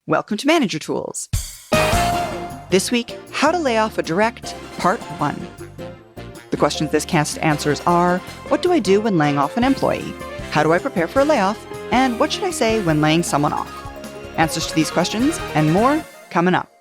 Welcome to Manager Tools. This week, how to lay off a direct, part 1. The questions this cast answers are, what do I do when laying off an employee? How do I prepare for a layoff? And what should I say when laying someone off? Answers to these questions and more coming up.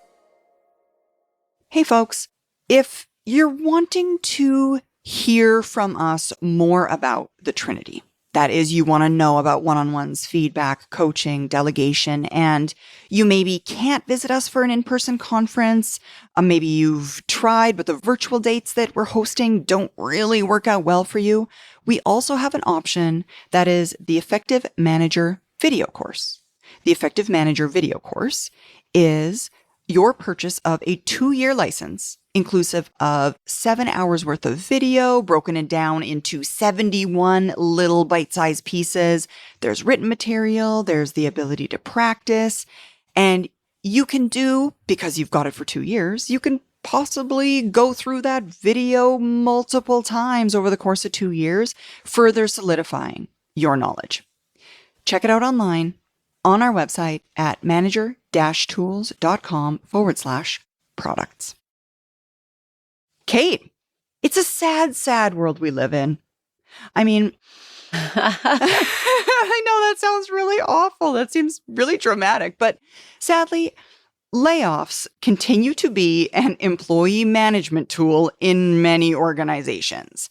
Hey folks, if you're wanting to hear from us more about the Trinity, that is, you want to know about one-on-ones, feedback, coaching, delegation, and you maybe can't visit us for an in-person conference. Maybe you've tried, but the virtual dates that we're hosting don't really work out well for you. We also have an option that is the Effective Manager video course. The Effective Manager video course is your purchase of a 2-year license, inclusive of 7 hours worth of video, broken it down into 71 little bite-sized pieces. There's written material, there's the ability to practice, and you can do, because you've got it for 2 years, you can possibly go through that video multiple times over the course of 2 years, further solidifying your knowledge. Check it out online on our website at manager-tools.com/products. Kate, it's a sad, sad world we live in. I mean, I know that sounds really awful. That seems really dramatic, but sadly, layoffs continue to be an employee management tool in many organizations.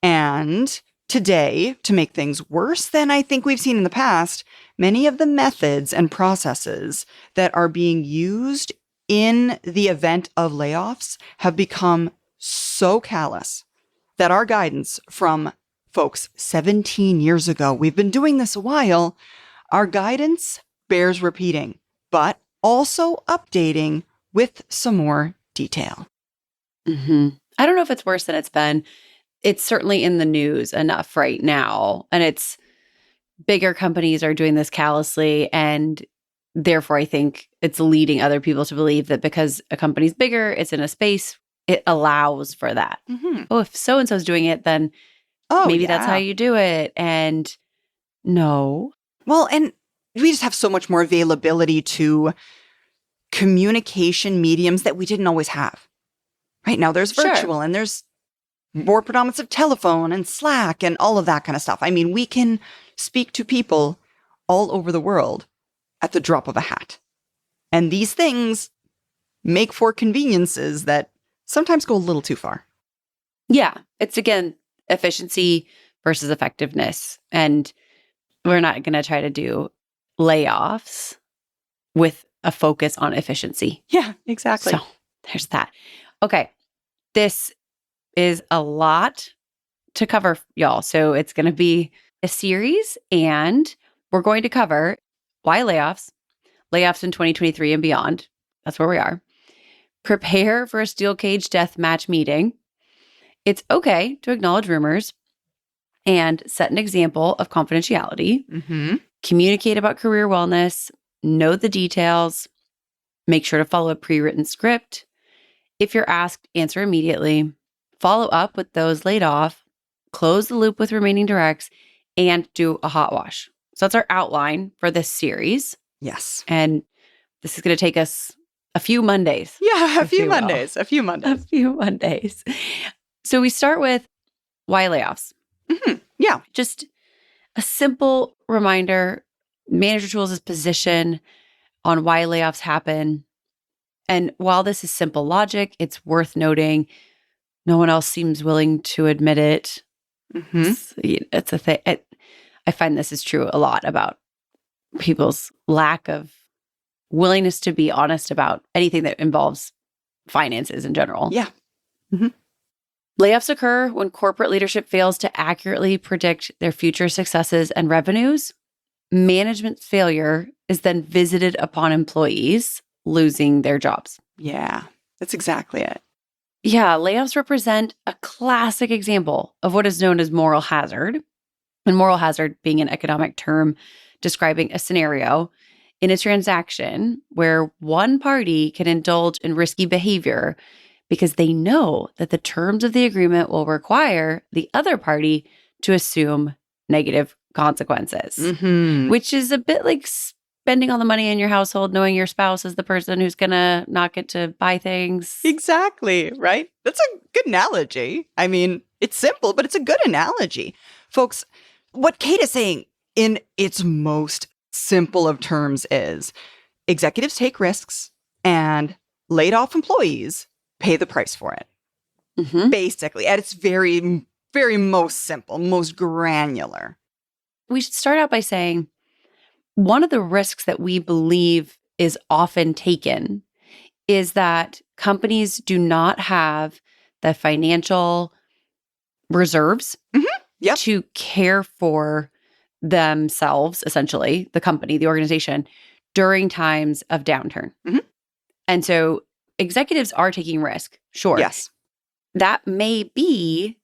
And today, to make things worse than I think we've seen in the past, many of the methods and processes that are being used in the event of layoffs have become so callous that our guidance from folks 17 years ago, we've been doing this a while, our guidance bears repeating, but also updating with some more detail. Mm-hmm. I don't know if it's worse than it's been. It's certainly in the news enough right now. And it's bigger companies are doing this callously. And therefore, I think it's leading other people to believe that because a company's bigger, it's in a space, it allows for that. Mm-hmm. Oh, if so-and-so is doing it, then maybe that's how you do it. And no. Well, and we just have so much more availability to communication mediums that we didn't always have. Right now, there's virtual and there's more predominance of telephone and Slack and all of that kind of stuff. I mean, we can speak to people all over the world at the drop of a hat. And these things make for conveniences that sometimes go a little too far. Yeah. It's, again, efficiency versus effectiveness. And we're not going to try to do layoffs with a focus on efficiency. Yeah, exactly. So there's that. Okay. This is a lot to cover, y'all. So it's going to be a series, and we're going to cover why layoffs in 2023 and beyond. That's where we are. Prepare for a steel cage death match meeting. It's okay to acknowledge rumors and set an example of confidentiality. Mm-hmm. Communicate about career wellness. Know the details. Make sure to follow a pre-written script. If you're asked, answer immediately. Follow up with those laid off. Close the loop with remaining directs. And do a hot wash. So that's our outline for this series. Yes. And this is going to take us a few Mondays. Yeah, a few Mondays. So we start with why layoffs. Mm-hmm. Yeah. Just a simple reminder, Manager Tools' position on why layoffs happen. And while this is simple logic, it's worth noting no one else seems willing to admit it. Mm-hmm. It's a thing. I find this is true a lot about people's lack of willingness to be honest about anything that involves finances in general. Yeah. Mm-hmm. Layoffs occur when corporate leadership fails to accurately predict their future successes and revenues. Management's failure is then visited upon employees losing their jobs. Yeah, that's exactly it. Yeah, layoffs represent a classic example of what is known as moral hazard. And moral hazard being an economic term describing a scenario in a transaction where one party can indulge in risky behavior because they know that the terms of the agreement will require the other party to assume negative consequences, which is a bit like spending all the money in your household, knowing your spouse is the person who's going to not get to buy things. Exactly, right? That's a good analogy. I mean, it's simple, but it's a good analogy. Folks, what Kate is saying in its most simple of terms is executives take risks and laid off employees pay the price for it. Mm-hmm. Basically, at its very, very most simple, most granular. We should start out by saying one of the risks that we believe is often taken is that companies do not have the financial reserves Yep. to care for themselves, essentially, the company, the organization, during times of downturn. Mhm. And so executives are taking risk, sure. Yes. That may be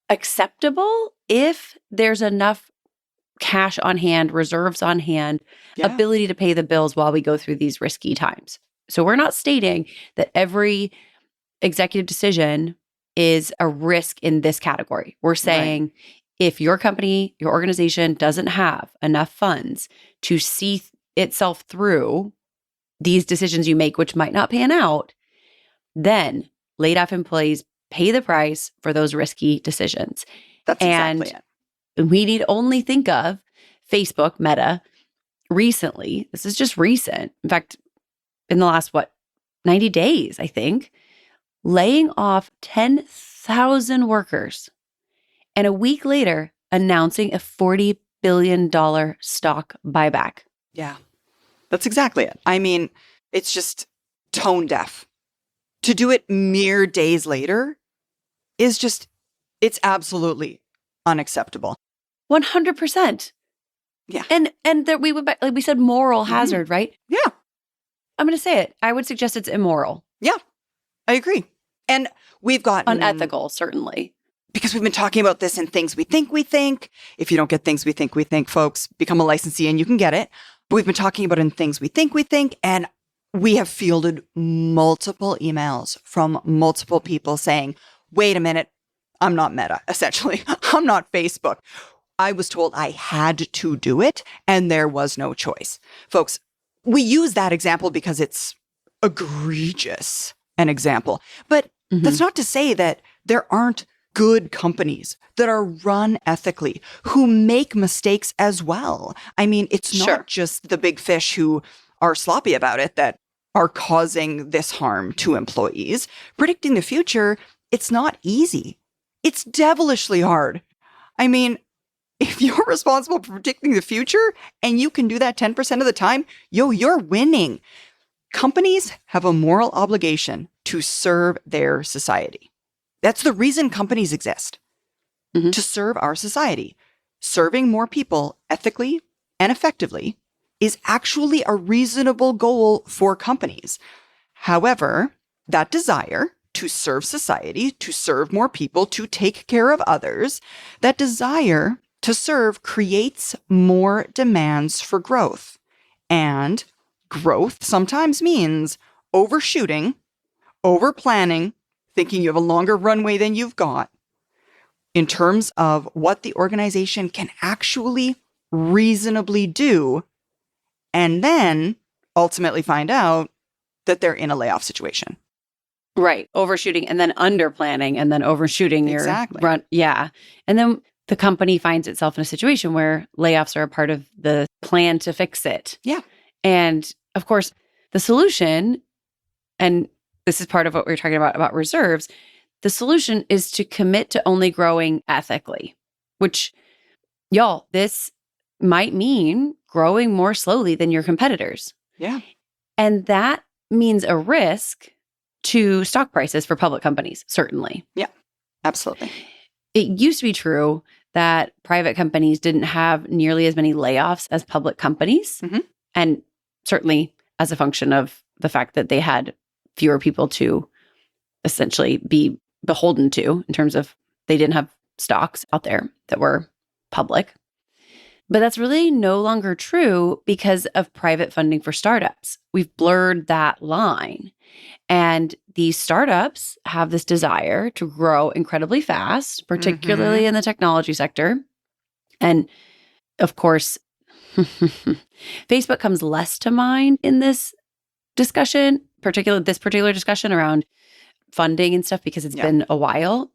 acceptable if there's enough cash on hand, reserves on hand, Yeah. ability to pay the bills while we go through these risky times. So we're not stating that every executive decision is a risk in this category. We're saying if your company, your organization doesn't have enough funds to see itself through these decisions you make, which might not pan out, then laid off employees pay the price for those risky decisions. That's exactly it. We need only think of Facebook, Meta, recently. This is just recent. In fact, in the last, 90 days, I think, laying off 10,000 workers. And a week later, announcing a $40 billion stock buyback. Yeah, that's exactly it. I mean, it's just tone deaf. To do it mere days later is just, it's absolutely unacceptable. 100%. Yeah. And there we would, like we said, moral hazard, right? Yeah, I'm going to say it. I would suggest it's immoral. yeah, I agree. And we've got Unethical, certainly. because we've been talking about this in Things We Think We Think. If you don't get Things We Think, folks, become a licensee and you can get it. But we've been talking about it in Things We Think, and we have fielded multiple emails from multiple people saying, wait a minute, I'm not Meta, essentially. I'm not Facebook. I was told I had to do it, and there was no choice. Folks, we use that example because it's egregious, an example. But that's not to say that there aren't good companies that are run ethically, who make mistakes as well. I mean, it's not just the big fish who are sloppy about it that are causing this harm to employees. Predicting the future, it's not easy. It's devilishly hard. I mean, if you're responsible for predicting the future and you can do that 10% of the time, you're winning. Companies have a moral obligation to serve their society. That's the reason companies exist, to serve our society. Serving more people ethically and effectively is actually a reasonable goal for companies. However, that desire to serve society, to serve more people, to take care of others, that desire to serve creates more demands for growth. And growth sometimes means overshooting, over-planning, thinking you have a longer runway than you've got, in terms of what the organization can actually reasonably do, and then ultimately find out that they're in a layoff situation. Right. Overshooting and then under planning and then overshooting your run. Yeah. And then the company finds itself in a situation where layoffs are a part of the plan to fix it. Yeah. And of course, the solution, and this is part of what we were talking about reserves, the solution is to commit to only growing ethically, which, y'all, this might mean growing more slowly than your competitors. Yeah. And that means a risk to stock prices for public companies, certainly. Yeah, absolutely. It used to be true that private companies didn't have nearly as many layoffs as public companies. And certainly as a function of the fact that they had fewer people to essentially be beholden to in terms of they didn't have stocks out there that were public. But that's really no longer true because of private funding for startups. We've blurred that line. And these startups have this desire to grow incredibly fast, particularly in the technology sector. And of course, Facebook comes less to mind in this discussion, this particular discussion around funding and stuff, because it's been a while.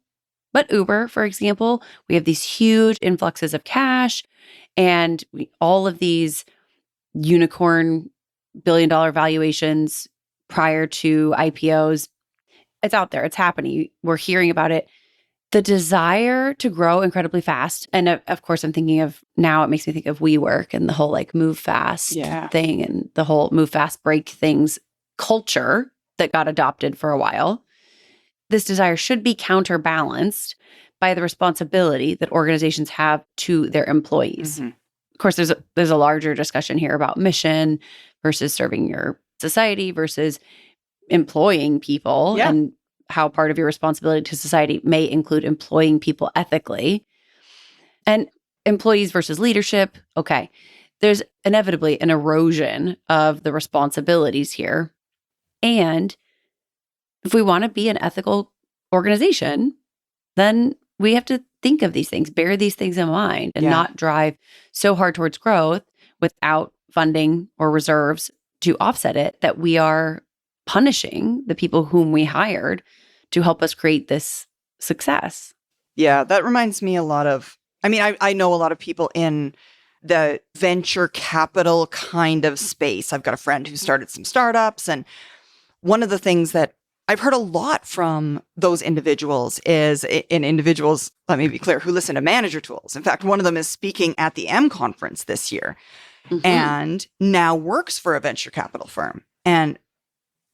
But Uber, for example, we have these huge influxes of cash and all of these unicorn billion-dollar valuations prior to IPOs. It's out there. It's happening. We're hearing about it. The desire to grow incredibly fast. And of course, I'm thinking of now, it makes me think of WeWork and the whole like move fast thing and the whole move fast, break things culture that got adopted for a while. This desire should be counterbalanced by the responsibility that organizations have to their employees. Mm-hmm. Of course, there's a larger discussion here about mission versus serving your society versus employing people and how part of your responsibility to society may include employing people ethically. And employees versus leadership. Okay, there's inevitably an erosion of the responsibilities here. And if we want to be an ethical organization, then we have to think of these things, bear these things in mind, and not drive so hard towards growth without funding or reserves to offset it, that we are punishing the people whom we hired to help us create this success. Yeah, that reminds me a lot of, I know a lot of people in the venture capital kind of space. I've got a friend who started some startups, and one of the things that I've heard a lot from those individuals is, in individuals, let me be clear, who listen to manager tools. In fact, one of them is speaking at the M conference this year and now works for a venture capital firm. And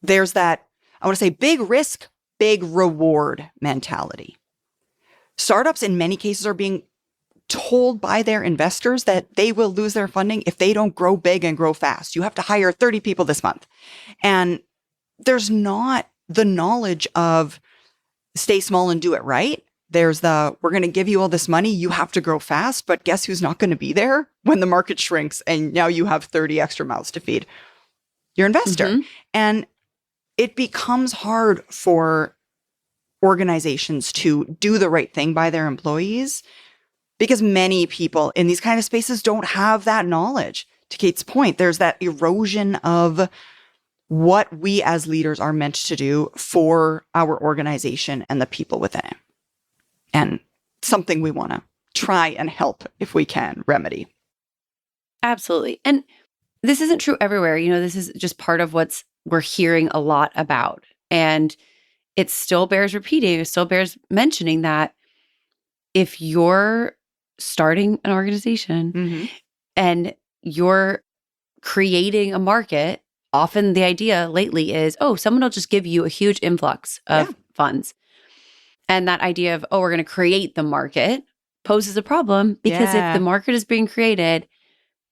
there's that, I want to say, big risk, big reward mentality. Startups in many cases are being told by their investors that they will lose their funding if they don't grow big and grow fast. You have to hire 30 people this month. And there's not the knowledge of stay small and do it right. There's we're going to give you all this money. You have to grow fast, but guess who's not going to be there when the market shrinks and now you have 30 extra mouths to feed? Your investor. And it becomes hard for organizations to do the right thing by their employees because many people in these kind of spaces don't have that knowledge. To Kate's point, there's that erosion of what we as leaders are meant to do for our organization and the people within it. And something we want to try and help, if we can, remedy. Absolutely. And this isn't true everywhere. This is just part of we're hearing a lot about. And it still bears repeating. It still bears mentioning that if you're starting an organization and you're creating a market, often the idea lately is, someone will just give you a huge influx of funds. And that idea of, we're going to create the market poses a problem because if the market is being created,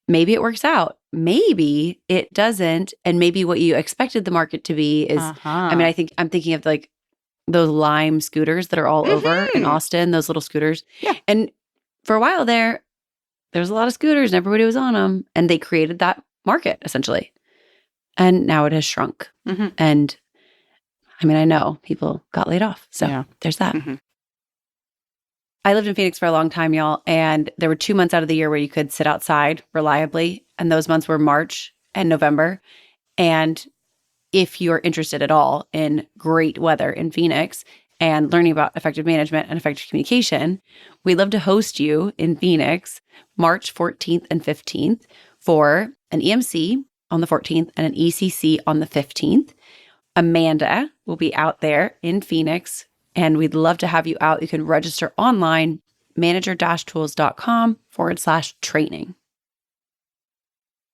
maybe it works out. Maybe it doesn't. And maybe what you expected the market to be is, I'm thinking of like those Lime scooters that are all over in Austin, those little scooters. Yeah. And for a while there was a lot of scooters and everybody was on them. And they created that market essentially. And now it has shrunk. And I know people got laid off. So there's that. I lived in Phoenix for a long time, y'all. And there were 2 months out of the year where you could sit outside reliably. And those months were March and November. And if you're interested at all in great weather in Phoenix and learning about effective management and effective communication, we'd love to host you in Phoenix March 14th and 15th for an EMC on the 14th and an ECC on the 15th. Amanda will be out there in Phoenix, and we'd love to have you out. You can register online, manager-tools.com/training.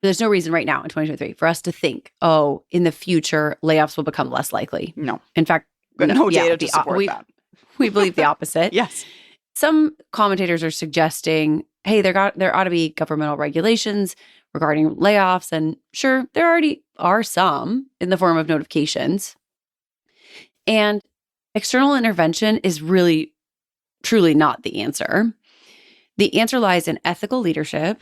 There's no reason right now in 2023 for us to think, in the future, layoffs will become less likely. No. In fact, no data to support that. We believe the opposite. Yes. Some commentators are suggesting, hey, there ought to be governmental regulations regarding layoffs. And sure, there already are some in the form of notifications. And external intervention is really, truly not the answer. The answer lies in ethical leadership,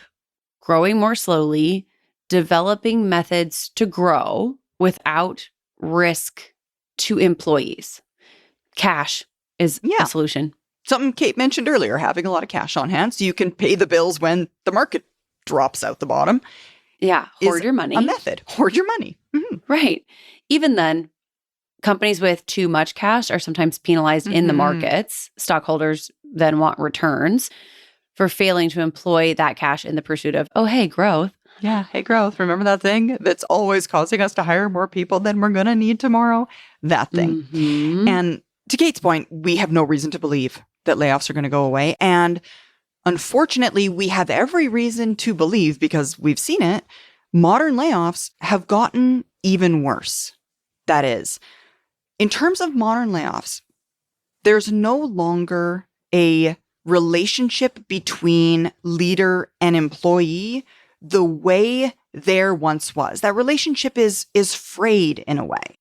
growing more slowly, developing methods to grow without risk to employees. Cash is a solution. Something Kate mentioned earlier, having a lot of cash on hand so you can pay the bills when the market drops out the bottom. Yeah. Hoard your money. A method. Hoard your money. Mm-hmm. Right. Even then, companies with too much cash are sometimes penalized in the markets. Stockholders then want returns for failing to employ that cash in the pursuit of, oh, hey, growth. Yeah. Hey, growth. Remember that thing that's always causing us to hire more people than we're going to need tomorrow? That thing. Mm-hmm. And to Kate's point, we have no reason to believe that layoffs are going to go away. And unfortunately, we have every reason to believe, because we've seen it, modern layoffs have gotten even worse. That is, in terms of modern layoffs, there's no longer a relationship between leader and employee the way there once was. That relationship is frayed in a way.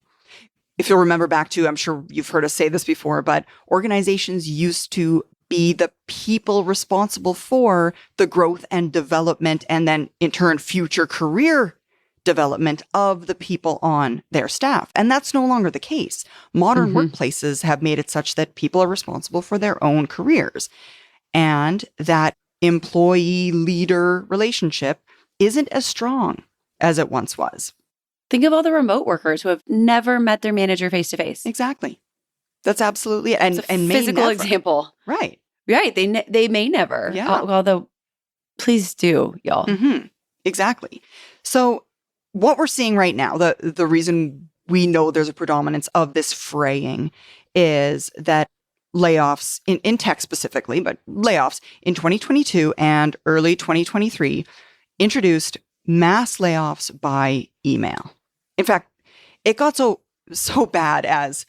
If you'll remember back to, I'm sure you've heard us say this before, but organizations used to be the people responsible for the growth and development, and then in turn, future career development of the people on their staff. And that's no longer the case. Modern workplaces have made it such that people are responsible for their own careers. And that employee-leader relationship isn't as strong as it once was. Think of all the remote workers who have never met their manager face to face. Exactly. That's absolutely it. And may physical never. Example. Right. Right. They may never. Yeah. Although, please do, y'all. Exactly. So what we're seeing right now, the reason we know there's a predominance of this fraying is that layoffs in tech specifically, but layoffs in 2022 and early 2023 introduced mass layoffs by email. In fact, it got so bad as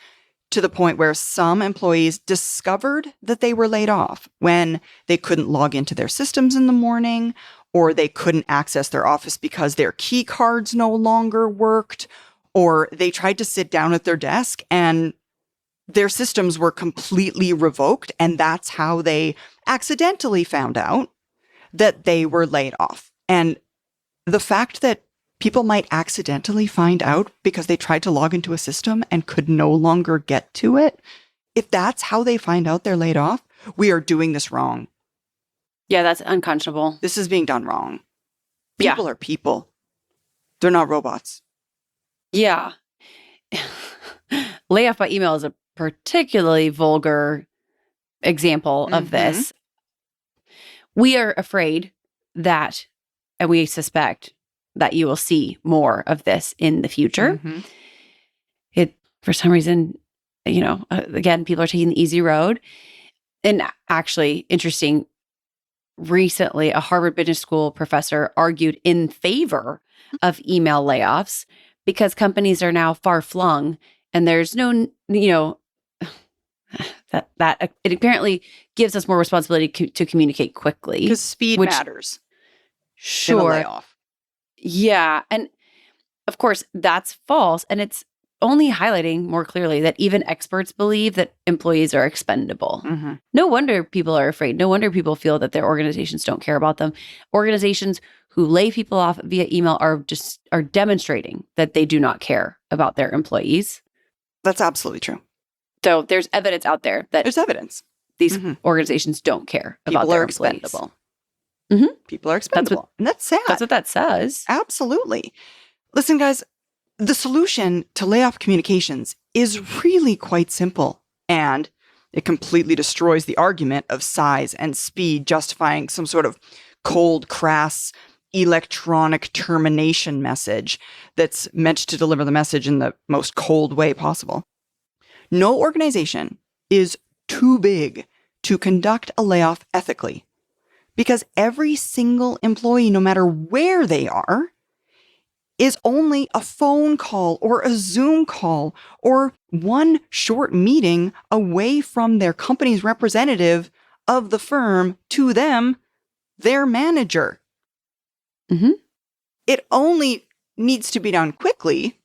to the point where some employees discovered that they were laid off when they couldn't log into their systems in the morning, or they couldn't access their office because their key cards no longer worked, or they tried to sit down at their desk and their systems were completely revoked. And that's how they accidentally found out that they were laid off. And the fact that people might accidentally find out because they tried to log into a system and could no longer get to it, if that's how they find out they're laid off, we are doing this wrong. Yeah, that's unconscionable. This is being done wrong. People are people. They're not robots. Yeah. Layoff by email is a particularly vulgar example of this. We are afraid that, and we suspect that you will see more of this in the future. It, for some reason, again, people are taking the easy road. And actually, interesting, recently, a Harvard Business School professor argued in favor of email layoffs because companies are now far flung and there's no, that it apparently gives us more responsibility to communicate quickly. Because speed matters. Sure. In a layoff. Yeah. And of course, that's false. And it's only highlighting more clearly that even experts believe that employees are expendable. No wonder people are afraid. No wonder people feel that their organizations don't care about them. Organizations who lay people off via email are demonstrating that they do not care about their employees. That's absolutely true. So there's evidence out there that there's evidence these organizations don't care about their employees. Expendable. Mm-hmm. People are expendable. And that's sad. That's what that says. Absolutely. Listen, guys, the solution to layoff communications is really quite simple. And it completely destroys the argument of size and speed justifying some sort of cold, crass, electronic termination message that's meant to deliver the message in the most cold way possible. No organization is too big to conduct a layoff ethically, because every single employee, no matter where they are, is only a phone call or a Zoom call or one short meeting away from their company's representative of the firm to them, their manager. It only needs to be done quickly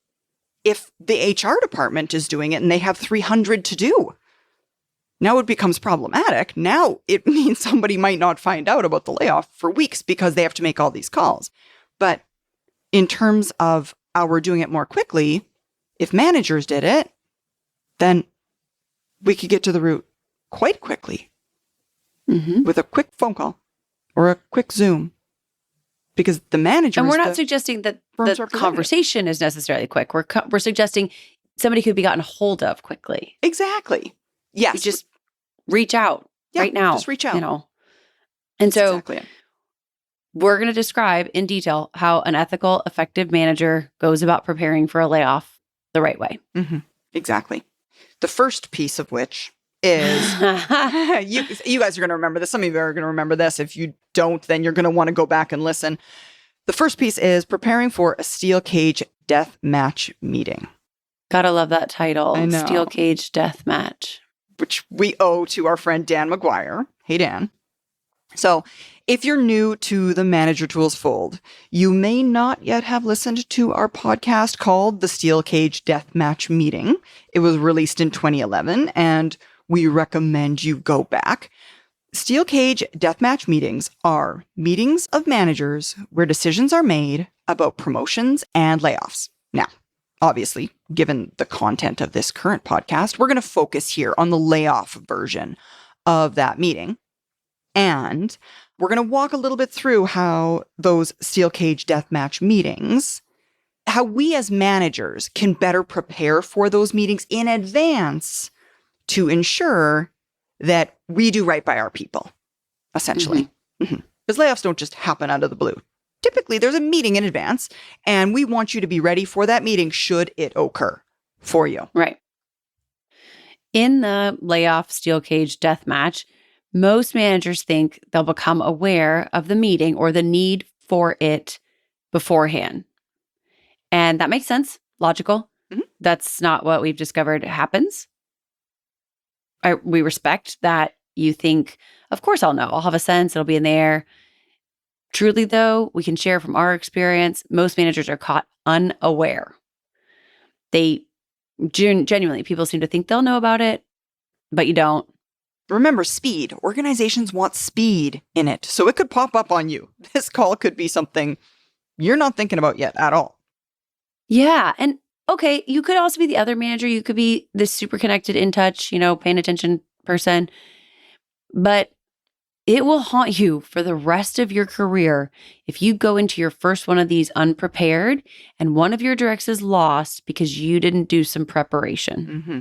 if the HR department is doing it and they have 300 to do. Now it becomes problematic. Now it means somebody might not find out about the layoff for weeks because they have to make all these calls. But in terms of our doing it more quickly, if managers did it, then we could get to the root quite quickly with a quick phone call or a quick Zoom. because the manager And we're is not the suggesting that firm's the representative. conversation is necessarily quick. We're suggesting somebody could be gotten hold of quickly. Exactly. Yes. You just reach out right now. Just reach out. You know. And so exactly it. we're going to describe in detail how an ethical, effective manager goes about preparing for a layoff the right way. Mm-hmm. Exactly. The first piece of which is you guys are going to remember this. Some of you are going to remember this. If you don't, then you're going to want to go back and listen. The first piece is preparing for a steel cage death match meeting. Gotta love that title. I know. Steel cage death match. Which we owe to our friend Dan McGuire. Hey, Dan. So if you're new to the Manager Tools fold, you may not yet have listened to our podcast called The Steel Cage Deathmatch Meeting. It was released in 2011, and we recommend you go back. Steel Cage Deathmatch meetings are meetings of managers where decisions are made about promotions and layoffs. Now, obviously, given the content of this current podcast, we're going to focus here on the layoff version of that meeting. And we're going to walk a little bit through how those steel cage deathmatch meetings, how we as managers can better prepare for those meetings in advance to ensure that we do right by our people, essentially. Because layoffs don't just happen out of the blue. Typically, there's a meeting in advance, and we want you to be ready for that meeting should it occur for you. Right. In the layoff steel cage death match, most managers think they'll become aware of the meeting or the need for it beforehand. And that makes sense. Logical. Mm-hmm. That's not what we've discovered happens. We respect that you think, of course I'll know. I'll have a sense. It'll be in the air. Truly, though, we can share from our experience, most managers are caught unaware. They genuinely, people seem to think they'll know about it, but you don't. Remember, speed. Organizations want speed in it, so it could pop up on you. This call could be something you're not thinking about yet at all. Yeah. And okay, you could also be the other manager. You could be this super connected, in touch, paying attention person. But it will haunt you for the rest of your career if you go into your first one of these unprepared and one of your directs is lost because you didn't do some preparation. Mm-hmm.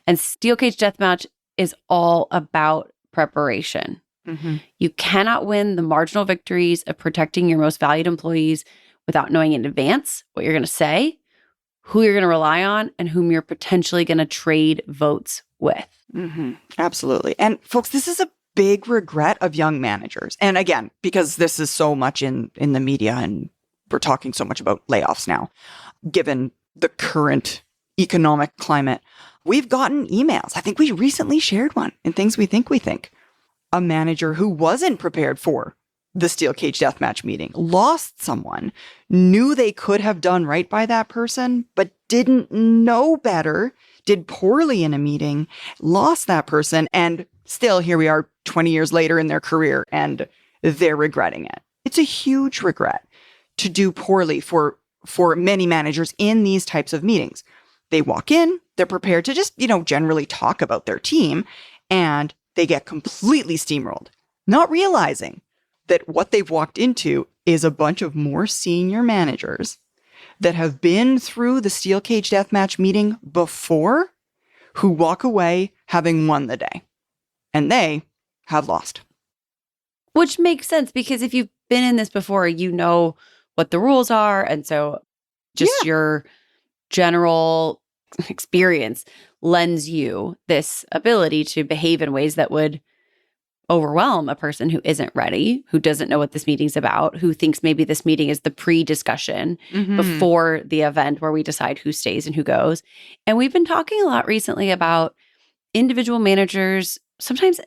And Steel Cage Deathmatch is all about preparation. Mm-hmm. You cannot win the marginal victories of protecting your most valued employees without knowing in advance what you're going to say, who you're going to rely on, and whom you're potentially going to trade votes with. Mm-hmm. Absolutely. And folks, this is a big regret of young managers. And again, because this is so much in the media and we're talking so much about layoffs now, given the current economic climate, we've gotten emails. I think we recently shared one in Things We Think. A manager who wasn't prepared for the steel cage deathmatch meeting, lost someone, knew they could have done right by that person, but didn't know better, did poorly in a meeting, lost that person, and still here we are 20 years later in their career and they're regretting it. It's a huge regret to do poorly for many managers in these types of meetings. They walk in, they're prepared to just, generally talk about their team, and they get completely steamrolled, not realizing that what they've walked into is a bunch of more senior managers that have been through the steel cage deathmatch meeting before, who walk away having won the day. And they have lost. Which makes sense, because if you've been in this before, you know what the rules are. And so just your general experience lends you this ability to behave in ways that would overwhelm a person who isn't ready, who doesn't know what this meeting's about, who thinks maybe this meeting is the pre-discussion before the event where we decide who stays and who goes. And we've been talking a lot recently about individual managers, sometimes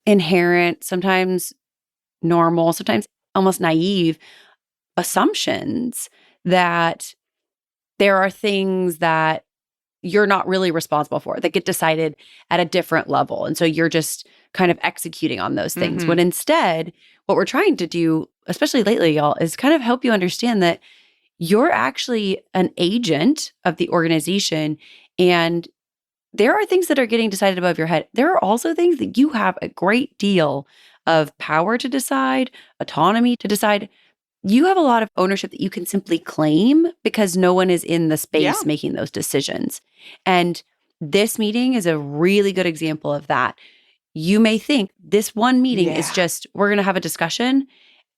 inherent, sometimes normal, sometimes almost naive assumptions that there are things that you're not really responsible for that get decided at a different level. And so you're just kind of executing on those things. When instead, what we're trying to do, especially lately, y'all, is kind of help you understand that you're actually an agent of the organization. And there are things that are getting decided above your head. There are also things that you have a great deal of power to decide, autonomy to decide. You have a lot of ownership that you can simply claim because no one is in the space making those decisions. And this meeting is a really good example of that. You may think this one meeting is just, we're going to have a discussion,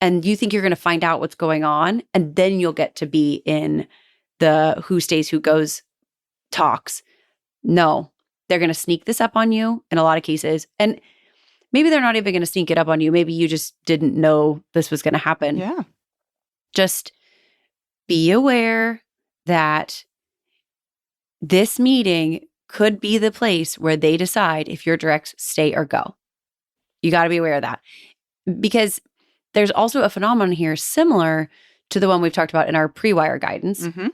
and you think you're going to find out what's going on, and then you'll get to be in the who stays, who goes talks. No, they're going to sneak this up on you in a lot of cases. And maybe they're not even going to sneak it up on you. Maybe you just didn't know this was going to happen. Yeah. Just be aware that this meeting could be the place where they decide if your directs stay or go. You got to be aware of that, because there's also a phenomenon here similar to the one we've talked about in our pre-wire guidance. Mm-hmm.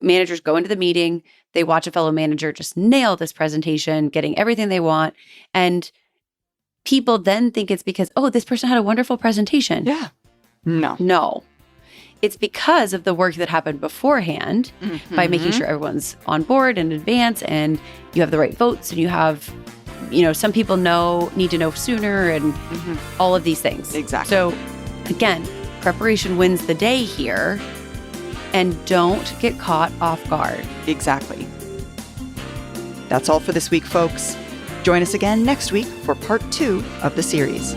Managers go into the meeting, they watch a fellow manager just nail this presentation, getting everything they want. And people then think it's because, oh, this person had a wonderful presentation. Yeah. No. It's because of the work that happened beforehand by making sure everyone's on board in advance, and you have the right votes, and you have, some people need to know sooner, and all of these things. Exactly. So again, preparation wins the day here, and don't get caught off guard. Exactly. That's all for this week, folks. Join us again next week for part 2 of the series.